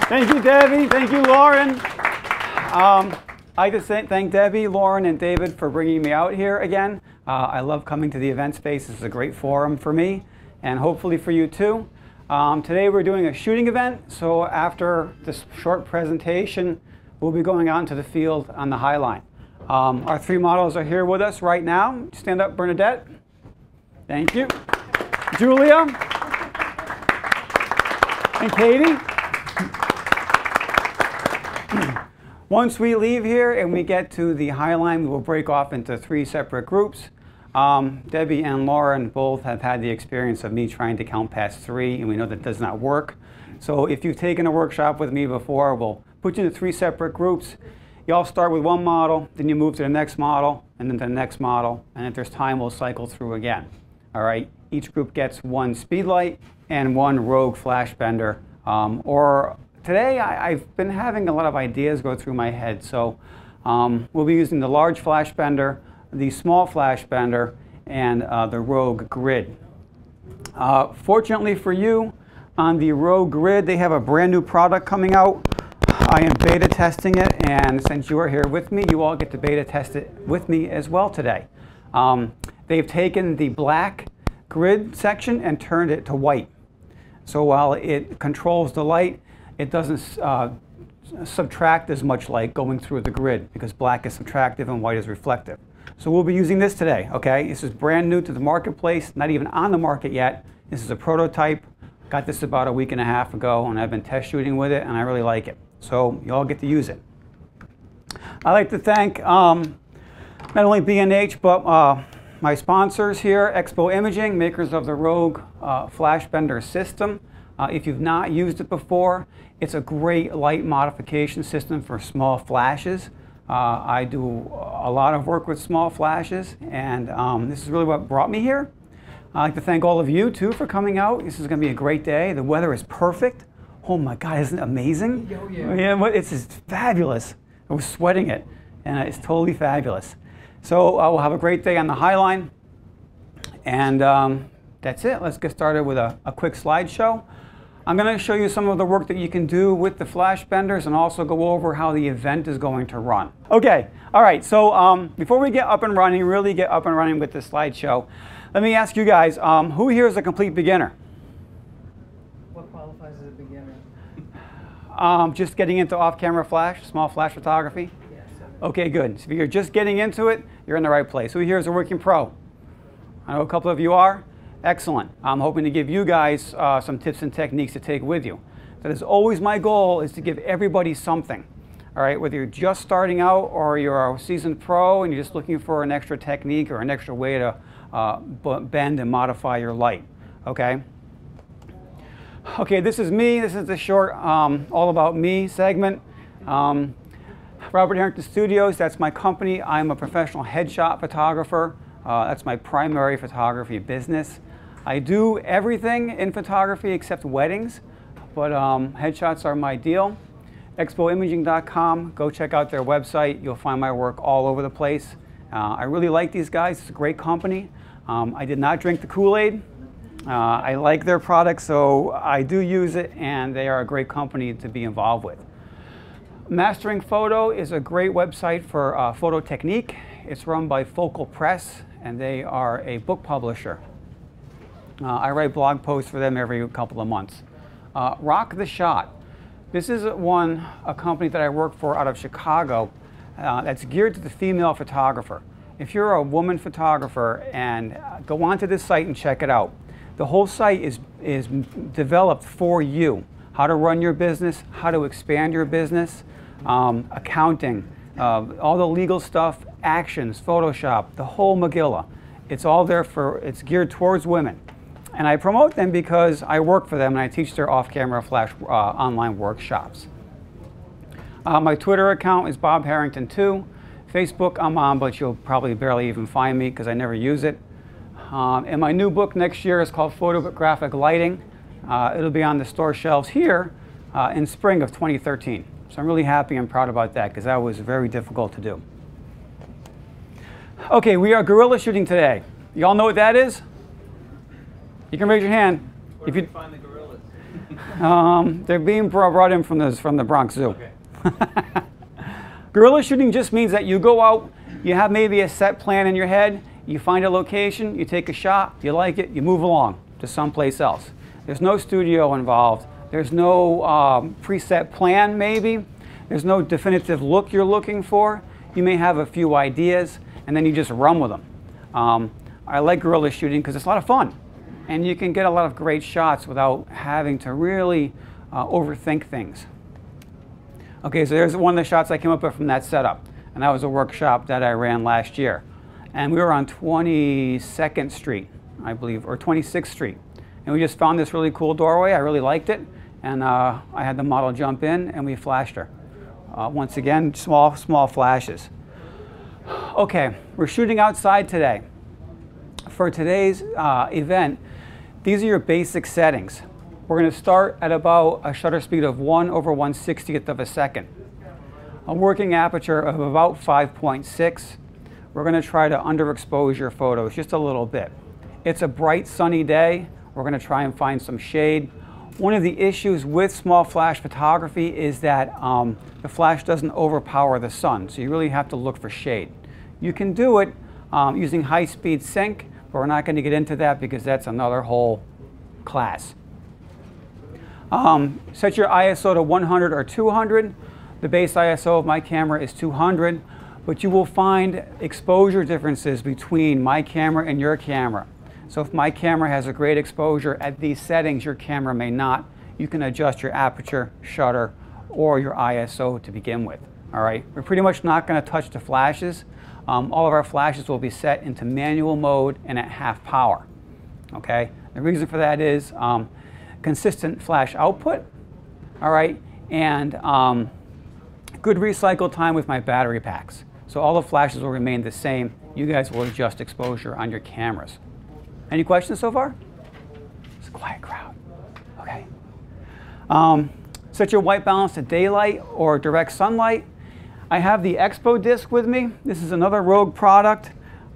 Thank you, Debbie. Thank you, Lauren. I just thank Debbie, Lauren, and David for bringing me out here again. I love coming to the event space. This is a great forum for me, and hopefully for you too. Today we're doing a shooting event, so after this short presentation, we'll be going out into the field on the Highline. Our three models are here with us right now. Stand up, Bernadette. Thank you. Julia. And Katie. Once we leave here and we get to the Highline, we will break off into three separate groups. Debbie and Lauren both have had the experience of me trying to count past 3, and we know that does not work. So if you've taken a workshop with me before, we'll put you into 3 separate groups. You all start with one model, then you move to the next model, and then to the next model, and if there's time, we'll cycle through again. All right, each group gets 1 speedlight and 1 rogue flash bender. Today, I've been having a lot of ideas go through my head, so we'll be using the large flash bender, the small flash bender, and the rogue grid. Fortunately for you, on the rogue grid, they have a brand new product coming out. I am beta testing it, and since you are here with me, you all get to beta test it with me as well today. They've taken the black grid section and turned it to white. So while it controls the light, it doesn't subtract as much light going through the grid because black is subtractive and white is reflective. So we'll be using this today, okay? This is brand new to the marketplace, not even on the market yet. This is a prototype. Got this about a week and a half ago, and I've been test shooting with it, and I really like it. So you all get to use it. I'd like to thank not only B&H, but my sponsors here, Expo Imaging, makers of the Rogue Flash Bender system. If you've not used it before, it's a great light modification system for small flashes. I do a lot of work with small flashes, and this is really what brought me here. I'd like to thank all of you, too, for coming out. This is going to be a great day. The weather is perfect. Oh, my God, isn't it amazing? Oh, yeah. Yeah, it's just fabulous. I was sweating it, and it's totally fabulous. So we'll have a great day on the Highline, and that's it. Let's get started with a quick slideshow. I'm going to show you some of the work that you can do with the flash benders and also go over how the event is going to run. Okay, all right, so before we get up and running, really get up and running with this slideshow, let me ask you guys, who here is a complete beginner? What qualifies as a beginner? Just getting into off-camera flash, small flash photography? Yes. Okay, good. So if you're just getting into it, you're in the right place. Who here is a working pro? I know a couple of you are. Excellent. I'm hoping to give you guys some tips and techniques to take with you. That is always my goal, is to give everybody something. All right, whether you're just starting out or you're a seasoned pro and you're just looking for an extra technique or an extra way to bend and modify your light. Okay. Okay, this is me. This is the short All About Me segment. Robert Harrington Studios, that's my company. I'm a professional headshot photographer. That's my primary photography business. I do everything in photography except weddings, but headshots are my deal. ExpoImaging.com, go check out their website. You'll find my work all over the place. I really like these guys. It's a great company. I did not drink the Kool-Aid. I like their product, so I do use it, and they are a great company to be involved with. Mastering Photo is a great website for photo technique. It's run by Focal Press, and they are a book publisher. I write blog posts for them every couple of months. Rock the Shot. This is a company that I work for out of Chicago that's geared to the female photographer. If you're a woman photographer, and go onto this site and check it out. The whole site is developed for you. How to run your business, how to expand your business, accounting, all the legal stuff, actions, Photoshop, the whole Megillah. It's all there it's geared towards women. And I promote them because I work for them and I teach their off-camera flash online workshops. My Twitter account is Bob Harrington2. Facebook I'm on, but you'll probably barely even find me because I never use it. And my new book next year is called Photographic Lighting. It'll be on the store shelves here in spring of 2013. So I'm really happy and proud about that because that was very difficult to do. Okay, we are guerrilla shooting today. You all know what that is? You can raise your hand. Where do we find the gorillas? They're being brought in from the Bronx Zoo. Okay. Guerrilla shooting just means that you go out, you have maybe a set plan in your head, you find a location, you take a shot, you like it, you move along to someplace else. There's no studio involved. There's no preset plan maybe. There's no definitive look you're looking for. You may have a few ideas and then you just run with them. I like guerrilla shooting because it's a lot of fun and you can get a lot of great shots without having to really overthink things. Okay, so there's one of the shots I came up with from that setup, and that was a workshop that I ran last year. And we were on 22nd Street, I believe, or 26th Street. And we just found this really cool doorway. I really liked it. And I had the model jump in and we flashed her. Once again, small flashes. Okay, we're shooting outside today. For today's event, these are your basic settings. We're going to start at about a shutter speed of 1/160th of a second. A working aperture of about 5.6. We're going to try to underexpose your photos just a little bit. It's a bright sunny day. We're going to try and find some shade. One of the issues with small flash photography is that the flash doesn't overpower the sun, so you really have to look for shade. You can do it using high-speed sync, but we're not going to get into that because that's another whole class. Set your ISO to 100 or 200. The base ISO of my camera is 200, but you will find exposure differences between my camera and your camera. So if my camera has a great exposure at these settings, your camera may not. You can adjust your aperture, shutter, or your ISO to begin with. All right, we're pretty much not going to touch the flashes. All of our flashes will be set into manual mode and at half power. Okay, the reason for that is consistent flash output, all right, and good recycle time with my battery packs. So all the flashes will remain the same. You guys will adjust exposure on your cameras. Any questions so far? It's a quiet crowd. Okay. Set your white balance to daylight or direct sunlight. I have the Expo disc with me. This is another Rogue product.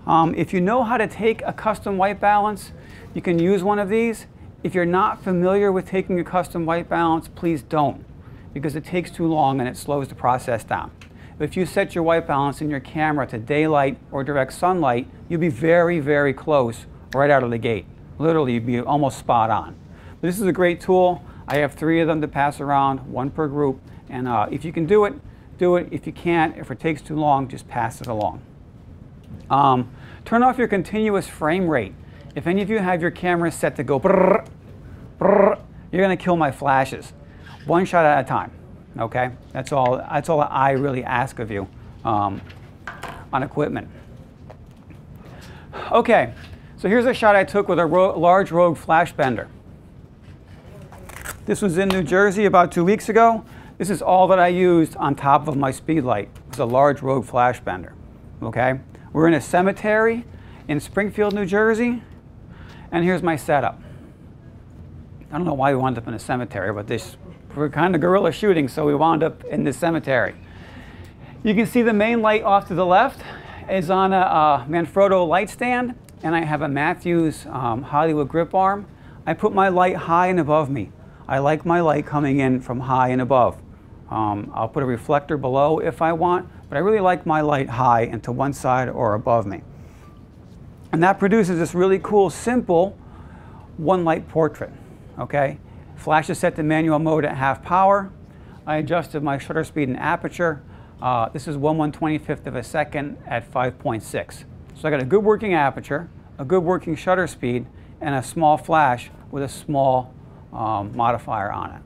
If you know how to take a custom white balance, you can use one of these. If you're not familiar with taking a custom white balance, please don't, because it takes too long and it slows the process down. If you set your white balance in your camera to daylight or direct sunlight, you'll be very, very close right out of the gate. Literally, you'd be almost spot on. But this is a great tool. I have 3 of them to pass around, 1 per group. And if you can do it, do it. If you can't, if it takes too long, just pass it along. Turn off your continuous frame rate. If any of you have your camera set to go brrr, brrr, you're going to kill my flashes. 1 shot at a time. Okay, that's all I really ask of you on equipment. Okay, so here's a shot I took with a large Rogue flash bender. This was in New Jersey about 2 weeks ago. This is all that I used on top of my speedlight. It was a large Rogue flash bender. Okay, we're in a cemetery in Springfield, New Jersey, and here's my setup. I don't know why we wound up in a cemetery, but we're kind of guerrilla shooting, so we wound up in this cemetery. You can see the main light off to the left is on a Manfrotto light stand, and I have a Matthews Hollywood grip arm. I put my light high and above me. I like my light coming in from high and above. I'll put a reflector below if I want, but I really like my light high and to one side or above me. And that produces this really cool, simple one light portrait. Okay, flash is set to manual mode at half power. I adjusted my shutter speed and aperture. This is 1/125th of a second at 5.6. So I got a good working aperture, a good working shutter speed, and a small flash with a small modifier on it.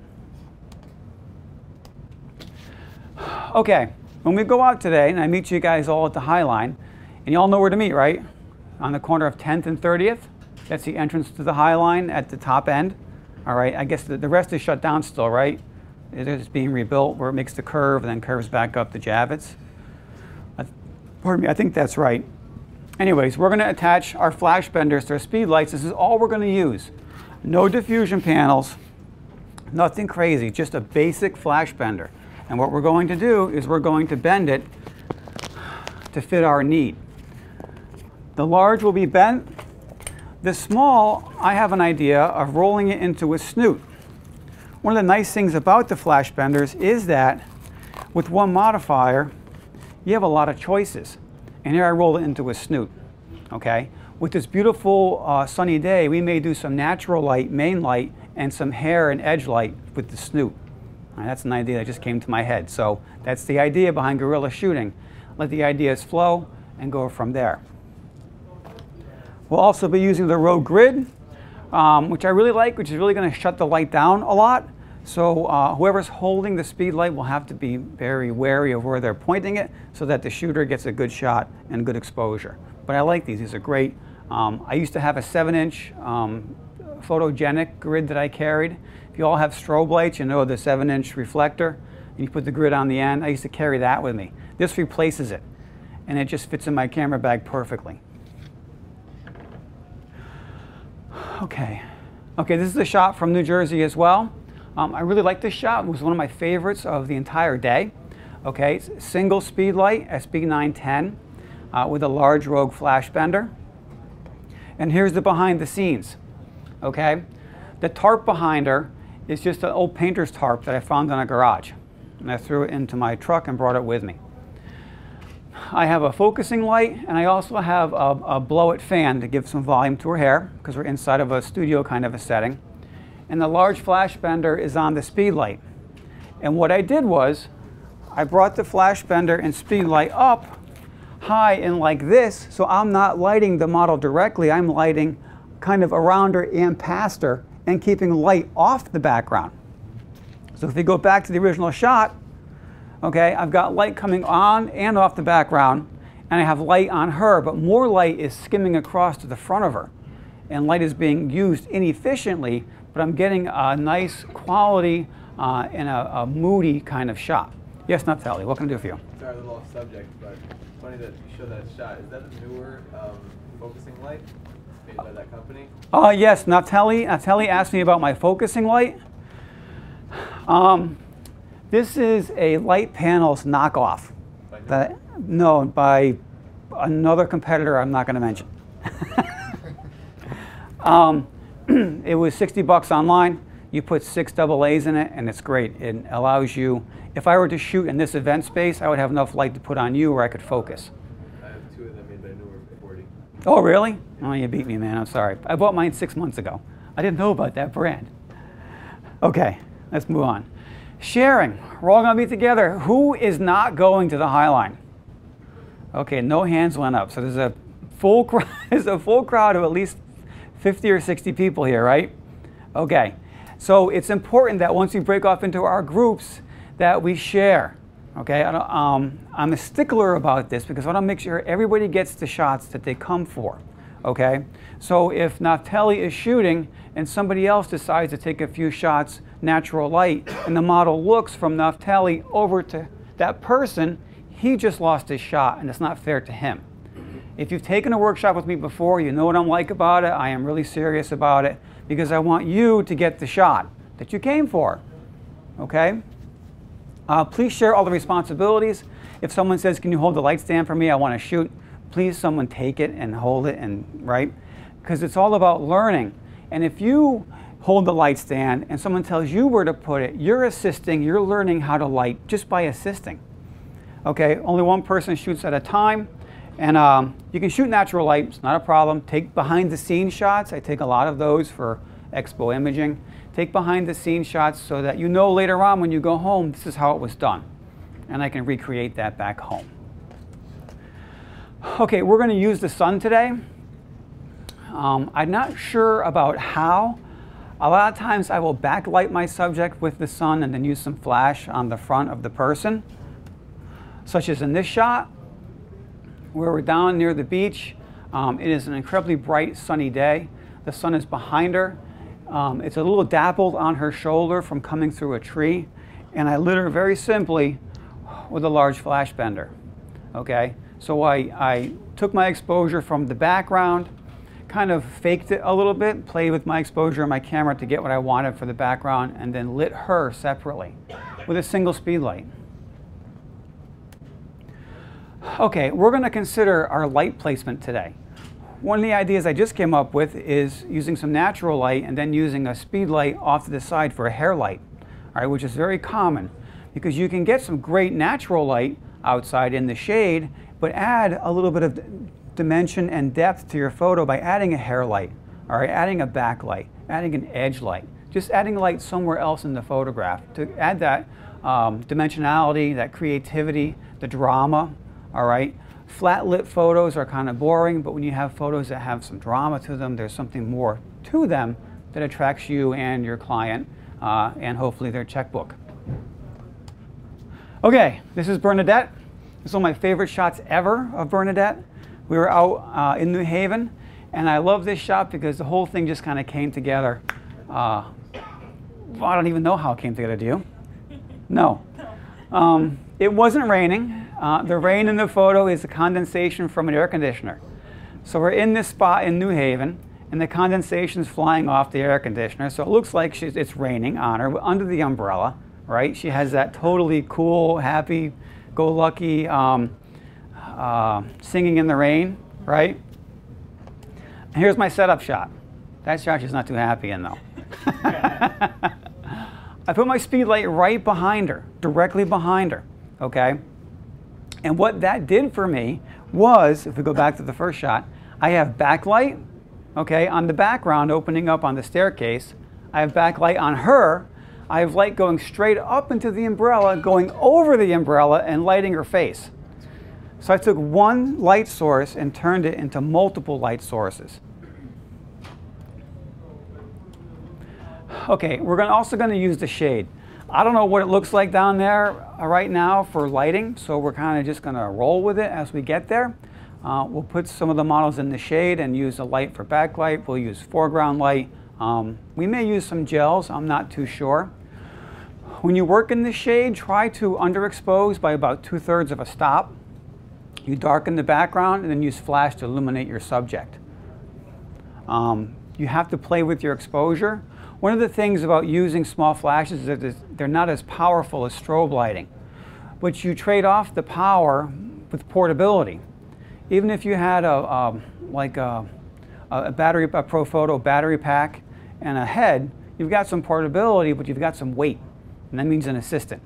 Okay, when we go out today, and I meet you guys all at the Highline, and you all know where to meet, right? On the corner of 10th and 30th. That's the entrance to the Highline at the top end. All right, I guess the rest is shut down still, right? It's being rebuilt where it makes the curve and then curves back up to Javits. Pardon me, I think that's right. Anyways, we're going to attach our flash benders to our speed lights. This is all we're going to use. No diffusion panels, nothing crazy, just a basic flash bender. And what we're going to do is we're going to bend it to fit our need. The large will be bent. The small, I have an idea of rolling it into a snoot. one of the nice things about the flash benders is that with one modifier, you have a lot of choices. And here I roll it into a snoot, okay? With this beautiful sunny day, we may do some natural light, main light, and some hair and edge light with the snoot. That's an idea that just came to my head. So that's the idea behind guerrilla shooting. Let the ideas flow and go from there. We'll also be using the road grid, which I really like, which is really going to shut the light down a lot. So whoever's holding the speed light will have to be very wary of where they're pointing it so that the shooter gets a good shot and good exposure. But I like these. These are great. I used to have a 7-inch photogenic grid that I carried. If you all have strobe lights, you know the 7-inch reflector, and you put the grid on the end. I used to carry that with me. This replaces it, and it just fits in my camera bag perfectly. Okay, this is a shot from New Jersey as well. I really like this shot. It was one of my favorites of the entire day. Okay, it's single speed light, SB910, with a large rogue flash bender. And here's the behind the scenes. Okay, the tarp behind her is just an old painter's tarp that I found in a garage. And I threw it into my truck and brought it with me. I have a focusing light, and I also have a blow-it fan to give some volume to her hair, because we're inside of a studio kind of a setting. And the large flash bender is on the speed light. And what I did was, I brought the flash bender and speed light up high and like this, so I'm not lighting the model directly, I'm lighting kind of around her and past her, and keeping light off the background. So if you go back to the original shot, okay, I've got light coming on and off the background, and I have light on her, but more light is skimming across to the front of her. And light is being used inefficiently, but I'm getting a nice quality and a moody kind of shot. Yes, Naftali, what can I do for you? Sorry, a little off subject, but funny that you showed that shot. Is that a newer focusing light made by that company? Yes, Naftali asked me about my focusing light. This is a Light Panels knockoff. By another competitor I'm not going to mention. It was $60 online. You put 6 AA's in it, and it's great. It allows you, if I were to shoot in this event space, I would have enough light to put on you where I could focus. I have 2 of them made by newer 40. Oh, really? Oh, you beat me, man. I'm sorry. I bought mine 6 months ago. I didn't know about that brand. Okay, let's move on. Sharing. We're all going to be together. Who is not going to the Highline? Okay, no hands went up. So there's a full crowd of at least 50 or 60 people here, right? Okay. So it's important that once we break off into our groups that we share. Okay, I'm a stickler about this because I want to make sure everybody gets the shots that they come for. Okay, so if Naftali is shooting and somebody else decides to take a few shots natural light and the model looks from Naftali over to that person, he just lost his shot and it's not fair to him. If you've taken a workshop with me before, you know what I'm like about it. I am really serious about it because I want you to get the shot that you came for. Okay? Please share all the responsibilities. If someone says, can you hold the light stand for me? I want to shoot. Please someone take it and hold it, and right? Because it's all about learning. And if you hold the light stand and someone tells you where to put it, you're assisting, you're learning how to light just by assisting. Okay, only one person shoots at a time. And you can shoot natural light, it's not a problem. Take behind the scenes shots. I take a lot of those for expo imaging. Take behind the scenes shots so that you know later on when you go home, this is how it was done. And I can recreate that back home. Okay, we're going to use the sun today. I'm not sure about how. A lot of times I will backlight my subject with the sun and then use some flash on the front of the person, such as in this shot, where we're down near the beach. It is an incredibly bright, sunny day. The sun is behind her. It's a little dappled on her shoulder from coming through a tree. And I lit her very simply with a large flash bender. Okay, so I took my exposure from the background, kind of faked it a little bit, played with my exposure on my camera to get what I wanted for the background, and then lit her separately with a single speed light. Okay, we're going to consider our light placement today. One of the ideas I just came up with is using some natural light and then using a speed light off to the side for a hair light. all right, which is very common because you can get some great natural light outside in the shade, but add a little bit of dimension and depth to your photo by adding a hair light, all right, adding a backlight, adding an edge light, just adding light somewhere else in the photograph to add that dimensionality, that creativity, the drama, all right. Flat lit photos are kind of boring, but when you have photos that have some drama to them, there's something more to them that attracts you and your client and hopefully their checkbook. Okay, this is Bernadette. This is one of my favorite shots ever of Bernadette. We were out in New Haven, and I love this shot because the whole thing just kind of came together. Well, I don't even know how it came together, do you? No. It wasn't raining. The rain in the photo is the condensation from an air conditioner. So we're in this spot in New Haven, and the condensation is flying off the air conditioner. So it looks like it's raining on her under the umbrella, right? She has that totally cool, happy, go lucky singing in the rain, right? And here's my setup shot. That shot she's not too happy in though. I put my speed light right behind her, directly behind her, okay? And what that did for me was, if we go back to the first shot, I have backlight, okay, on the background opening up on the staircase. I have backlight on her. I have light going straight up into the umbrella, going over the umbrella and lighting her face. So I took one light source and turned it into multiple light sources. Okay, we're also going to use the shade. I don't know what it looks like down there right now for lighting, so we're kind of just going to roll with it as we get there. We'll put some of the models in the shade and use the light for backlight. We'll use foreground light. We may use some gels, I'm not too sure. When you work in the shade, try to underexpose by about 2/3 of a stop. You darken the background and then use flash to illuminate your subject. You have to play with your exposure. One of the things about using small flashes is that they're not as powerful as strobe lighting, but you trade off the power with portability. Even if you had a Pro Photo battery pack and a head, you've got some portability, but you've got some weight, and that means an assistant.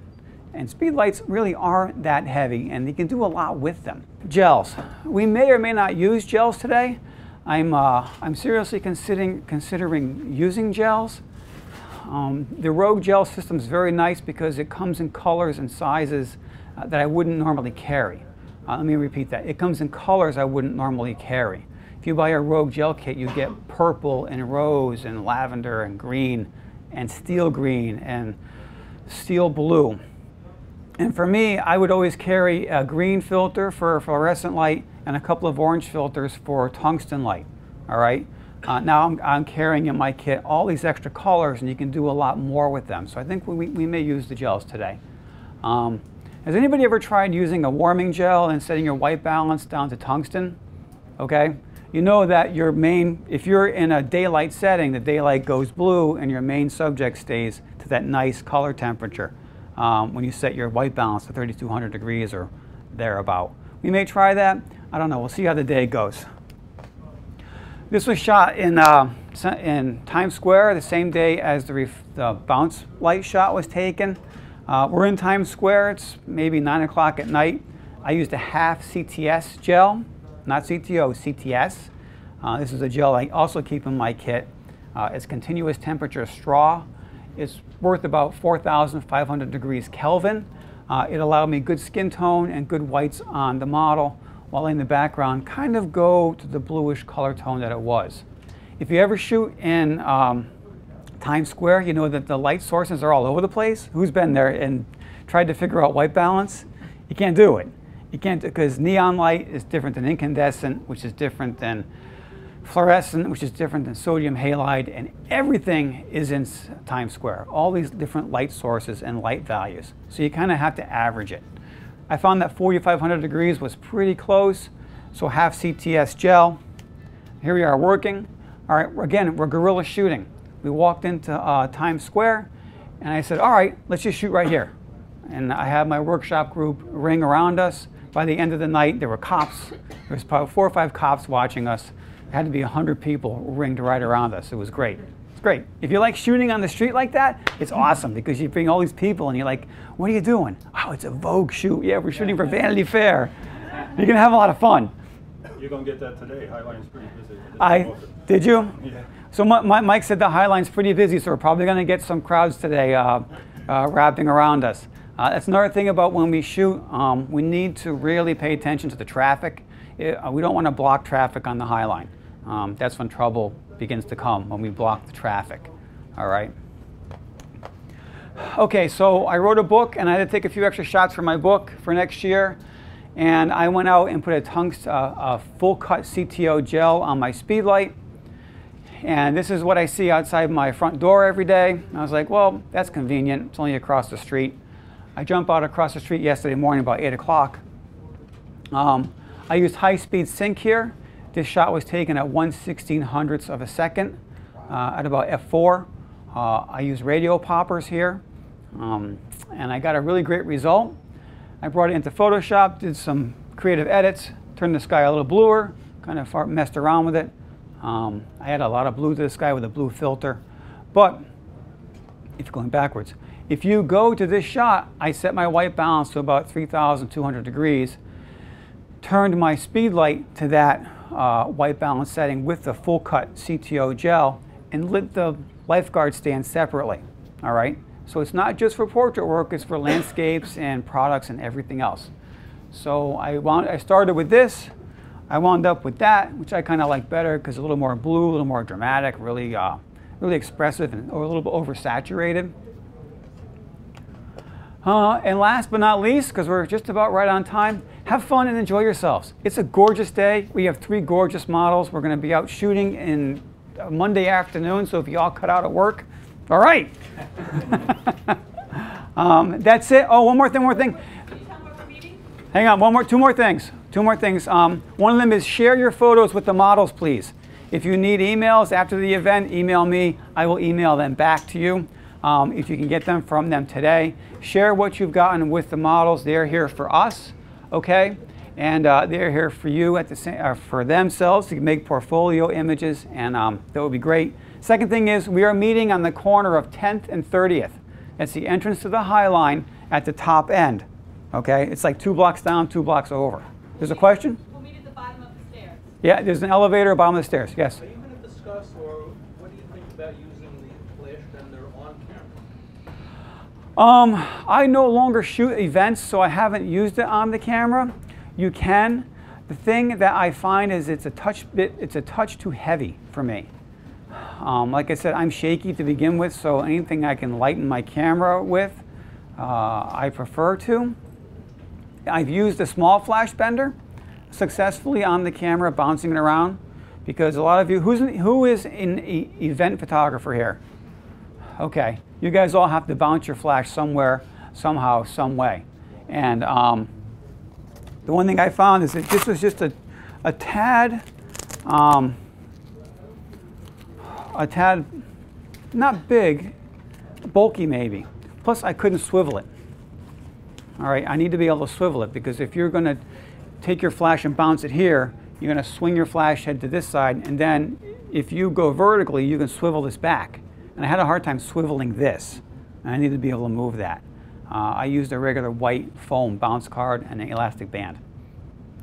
And speed lights really aren't that heavy, and you can do a lot with them. Gels. We may or may not use gels today. I'm seriously considering using gels. The Rogue gel system is very nice because it comes in colors and sizes that I wouldn't normally carry. Let me repeat that. It comes in colors I wouldn't normally carry. If you buy a Rogue gel kit, you get purple and rose and lavender and green and steel green and steel blue. And for me, I would always carry a green filter for fluorescent light and a couple of orange filters for tungsten light, all right? Now I'm carrying in my kit all these extra colors, and you can do a lot more with them. So I think we may use the gels today. Has anybody ever tried using a warming gel and setting your white balance down to tungsten? Okay, you know that if you're in a daylight setting, the daylight goes blue and your main subject stays to that nice color temperature when you set your white balance to 3200 degrees or thereabout. We may try that. I don't know. We'll see how the day goes. This was shot in Times Square the same day as the bounce light shot was taken. We're in Times Square. It's maybe 9 o'clock at night. I used a half CTS gel, not CTO, CTS. This is a gel I also keep in my kit. It's continuous temperature straw. It's worth about 4,500 degrees Kelvin. It allowed me good skin tone and good whites on the model, while in the background kind of go to the bluish color tone that it was. If you ever shoot in Times Square, you know that the light sources are all over the place. Who's been there and tried to figure out white balance? You can't do it. You can't, because neon light is different than incandescent, which is different than fluorescent, which is different than sodium halide, and everything is in Times Square. All these different light sources and light values. So you kind of have to average it. I found that 4,500 degrees was pretty close, so half CTS gel. Here we are working. All right, again, we're guerrilla shooting. We walked into Times Square, and I said, all right, let's just shoot right here. And I had my workshop group ring around us. By the end of the night, there were cops. There was probably 4 or 5 cops watching us. There had to be 100 people ringed right around us. It was great. It's great. If you like shooting on the street like that, it's awesome because you bring all these people and you're like, what are you doing? Oh, it's a Vogue shoot. Yeah, we're shooting for Vanity Fair. You're going to have a lot of fun. You're going to get that today. Highline's pretty busy. Did you? Yeah. So Mike said the Highline's pretty busy, so we're probably going to get some crowds today wrapping around us. That's another thing about when we shoot. We need to really pay attention to the traffic. We don't want to block traffic on the Highline. That's when trouble begins to come, when we block the traffic. All right. Okay, so I wrote a book, and I had to take a few extra shots for my book for next year. And I went out and put a full cut CTO gel on my speed light. And this is what I see outside my front door every day. And I was like, well, that's convenient. It's only across the street. I jump out across the street yesterday morning about 8 o'clock. I used high-speed sync here. This shot was taken at 1/1600th of a second at about f4. I used radio poppers here, and I got a really great result. I brought it into Photoshop, did some creative edits, turned the sky a little bluer, kind of messed around with it. I had a lot of blue to the sky with a blue filter. But if you're going backwards, if you go to this shot, I set my white balance to about 3,200 degrees, turned my speed light to that white balance setting with the full cut CTO gel, and lit the lifeguard stand separately. All right. So it's not just for portrait work, it's for landscapes and products and everything else. So I started with this, I wound up with that, which I kind of like better because a little more blue, a little more dramatic, really, really expressive and or a little bit oversaturated. And last but not least, because we're just about right on time, have fun and enjoy yourselves. It's a gorgeous day. We have 3 gorgeous models. We're going to be out shooting in Monday afternoon, so if you all cut out of work, all right. That's it. Oh, one more thing. Can you tell me what we're meeting? Hang on, 2 more things. One of them is share your photos with the models, please. If you need emails after the event, email me. I will email them back to you. If you can get them from them today. Share what you've gotten with the models. They're here for us, okay? And they're here for you at the for themselves to make portfolio images, and that would be great. Second thing is we are meeting on the corner of 10th and 30th. That's the entrance to the Highline at the top end. Okay, it's like 2 blocks down, 2 blocks over. There's a question? We'll meet at the bottom of the stairs. Yeah, there's an elevator bottom of the stairs. Yes. Are you going to discuss, or what do you think about using the flash bender on camera? I no longer shoot events, so I haven't used it on the camera. You can. The thing that I find is it's a touch too heavy for me. Like I said, I'm shaky to begin with, so anything I can lighten my camera with, I prefer to. I've used a small flash bender successfully on the camera, bouncing it around, because a lot of you, who is an event photographer here? Okay, you guys all have to bounce your flash somewhere, somehow, some way. And the one thing I found is that this was just a tad not big, bulky maybe. Plus I couldn't swivel it. All right, I need to be able to swivel it, because if you're going to take your flash and bounce it here, you're going to swing your flash head to this side, and then if you go vertically, you can swivel this back. And I had a hard time swiveling this, and I needed to be able to move that. I used a regular white foam bounce card and an elastic band.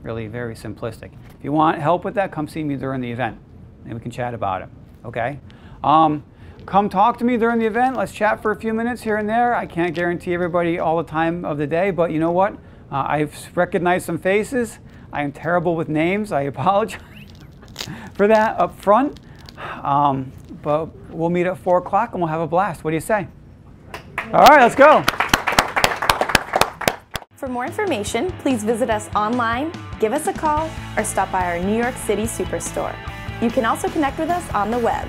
Really very simplistic. If you want help with that, come see me during the event, and we can chat about it. Okay? Come talk to me during the event. Let's chat for a few minutes here and there. I can't guarantee everybody all the time of the day, but you know what? I've recognized some faces. I am terrible with names. I apologize for that up front. But we'll meet at 4 o'clock and we'll have a blast. What do you say? All right, let's go. For more information, please visit us online, give us a call, or stop by our New York City Superstore. You can also connect with us on the web.